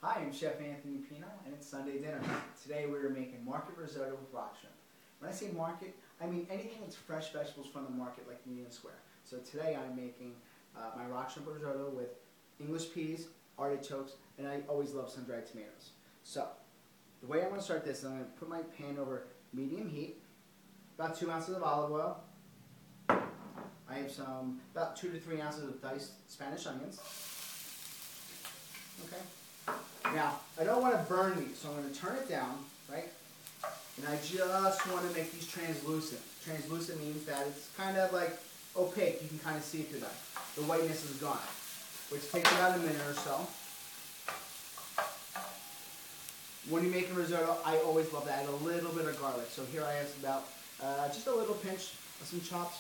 Hi, I'm Chef Anthony Pino, and it's Sunday dinner. Today we're making market risotto with rock shrimp. When I say market, I mean anything that's fresh vegetables from the market, like Union Square. So today I'm making my rock shrimp risotto with English peas, artichokes, and I always love sun-dried tomatoes. So the way I'm going to start this is I'm going to put my pan over medium heat, about 2 ounces of olive oil. I have about 2 to 3 ounces of diced Spanish onions. Okay. Now, I don't want to burn these, so I'm going to turn it down, right? And I just want to make these translucent. Translucent means that it's kind of like opaque. You can kind of see through that. The whiteness is gone, which takes about a minute or so. When you're making risotto, I always love to add a little bit of garlic. So here I have about just a little pinch of some chopped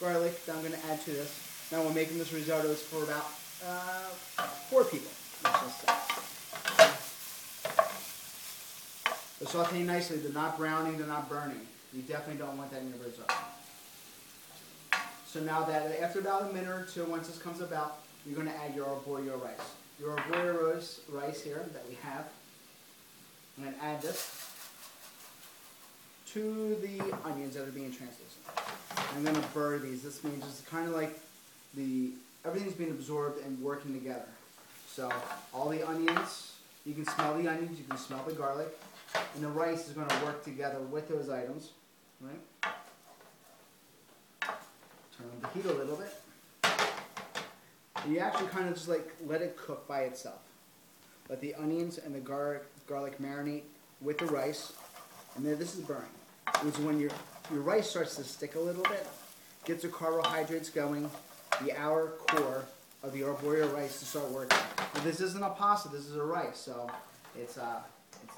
garlic that I'm going to add to this. Now we're making this risotto is for about 4 people. Let's just say. They're sauteing nicely. They're not browning. They're not burning. You definitely don't want that in your risotto. So now that after about a minute or two, once this comes about, you're going to add your arborio rice. Your arborio rice here that we have. I'm going to add this to the onions that are being translucent. I'm going to burr these. This means it's kind of like everything's being absorbed and working together. So all the onions, you can smell the onions, you can smell the garlic, and the rice is going to work together with those items. Right? Turn on the heat a little bit. And you actually kind of just like let it cook by itself. Let the onions and the garlic marinate with the rice. And then this is burning. Which is when your rice starts to stick a little bit, gets the carbohydrates going, the outer core of the arborio rice to start working. Now, this isn't a pasta, this is a rice, so it's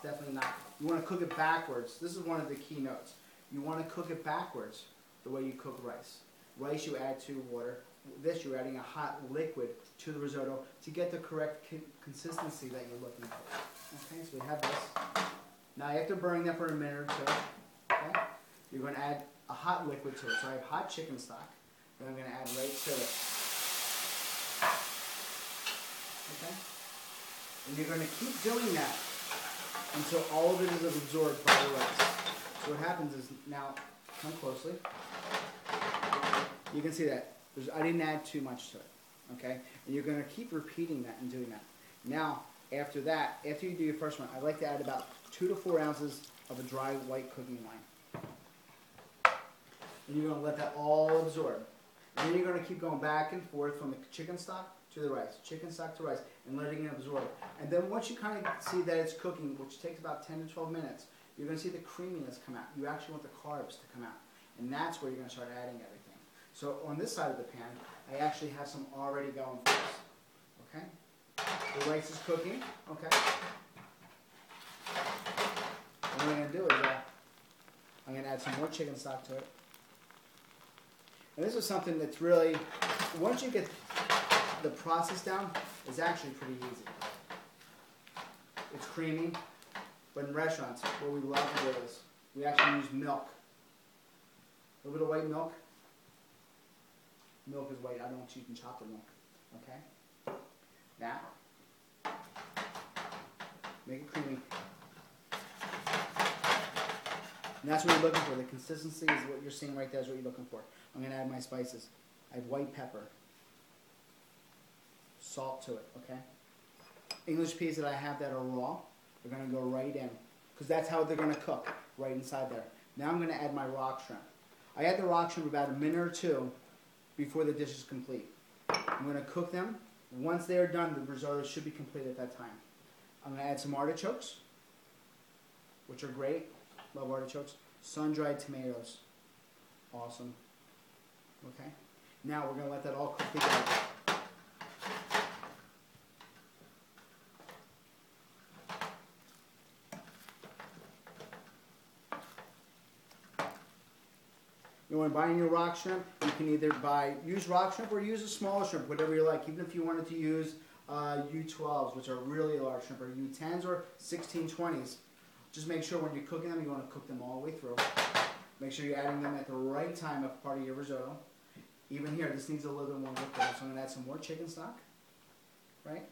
definitely not. You want to cook it backwards. This is one of the key notes. You want to cook it backwards the way you cook rice. Rice you add to water. This you're adding a hot liquid to the risotto to get the correct consistency that you're looking for. Okay, so we have this. Now after burning that for a minute or two, okay, you're going to add a hot liquid to it. So I have hot chicken stock that I'm going to add right to it. Okay? And you're going to keep doing that until all of it is absorbed by the rice. So what happens is, now, come closely. You can see that I didn't add too much to it. Okay? And you're going to keep repeating that and doing that. Now, after that, after you do your first one, I like to add about 2 to 4 ounces of a dry white cooking wine. And you're going to let that all absorb. And then you're going to keep going back and forth from the chicken stock to the rice, chicken stock to rice, and letting it absorb. And then once you kind of see that it's cooking, which takes about 10 to 12 minutes, you're going to see the creaminess come out. You actually want the carbs to come out. And that's where you're going to start adding everything. So on this side of the pan, I actually have some already going for this. Okay? The rice is cooking. Okay? And what I'm going to do is I'm going to add some more chicken stock to it. And this is something that's really, once you get the process down, it's actually pretty easy. It's creamy, but in restaurants, what we love to do is we actually use milk. A little bit of white milk. Milk is white. I don't want you to chop the milk. Okay? Now, make it creamy. And that's what you're looking for. The consistency is what you're seeing right there is what you're looking for. I'm going to add my spices. I have white pepper. Salt to it, okay? English peas that I have that are raw, they're going to go right in. Because that's how they're going to cook, right inside there. Now I'm going to add my rock shrimp. I add the rock shrimp about a minute or two before the dish is complete. I'm going to cook them. Once they're done, the risotto should be complete at that time. I'm going to add some artichokes, which are great. Love artichokes. Sun-dried tomatoes. Awesome. Okay? Now we're going to let that all cook together. You know, when buying your rock shrimp, you can either use rock shrimp or use a smaller shrimp, whatever you like. Even if you wanted to use U12s, which are really large shrimp, or U10s or 1620s. Just make sure when you're cooking them, you want to cook them all the way through. Make sure you're adding them at the right time of part of your risotto. Even here, this needs a little bit more liquid, so I'm going to add some more chicken stock. Right?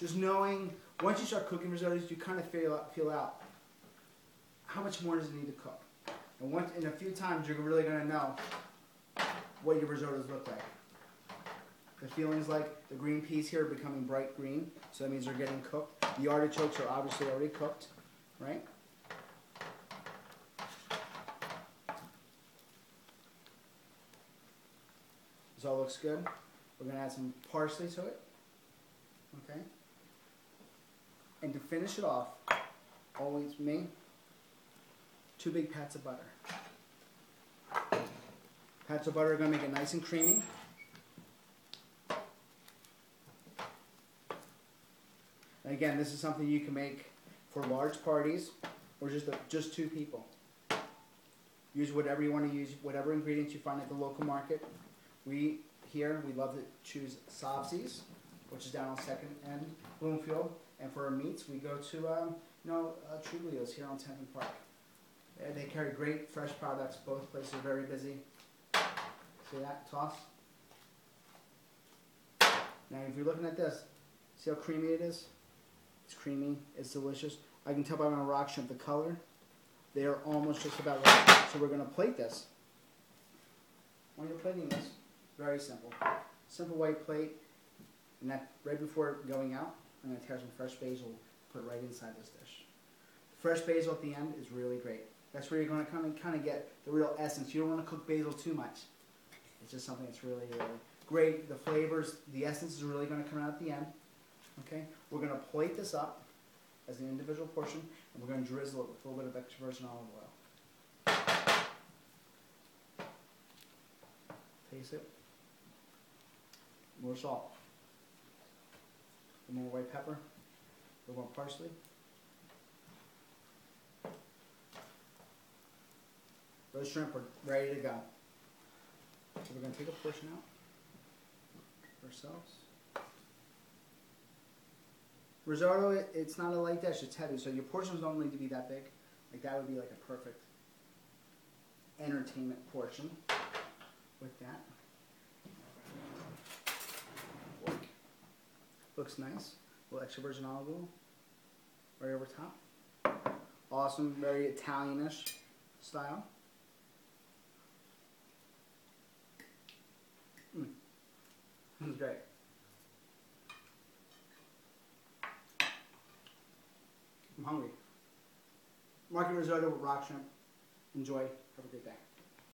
just knowing, once you start cooking risottos, you kind of feel out how much more does it need to cook. And once, in a few times, you're really going to know what your risottos look like. The feeling's like the green peas here are becoming bright green, so that means they're getting cooked. The artichokes are obviously already cooked, right? This all looks good. We're going to add some parsley to it, okay? And to finish it off, always me, 2 big pats of butter. Pats of butter are going to make it nice and creamy. And again, this is something you can make for large parties or just 2 people. Use whatever you want to use, whatever ingredients you find at the local market. We love to choose Savsi's, which is down on 2nd and Bloomfield. And for our meats, we go to Truglio's here on 10th and Park. They carry great fresh products. Both places are very busy. See that? Toss. Now, if you're looking at this, see how creamy it is? It's creamy. It's delicious. I can tell by my rock shrimp the color. They are almost just about right. So we're going to plate this. When you're plating this, very simple. Simple white plate. And that right before going out, I'm going to tear some fresh basil, put it right inside this dish. Fresh basil at the end is really great. That's where you're going to kind of get the real essence. You don't want to cook basil too much. It's just something that's really, really great. The flavors, the essence is really going to come out at the end. Okay, we're going to plate this up as an individual portion, and we're going to drizzle it with a little bit of extra virgin olive oil. Taste it. More salt. More white pepper. A little more parsley. Those shrimp are ready to go. So we're going to take a portion out for ourselves. Risotto, it's not a light dish, it's heavy, so your portions don't need to be that big. Like that would be like a perfect entertainment portion with that. Looks nice. A little extra virgin olive oil right over top. Awesome, very Italianish style. This is great. I'm hungry. Market risotto with rock shrimp. Enjoy. Have a great day.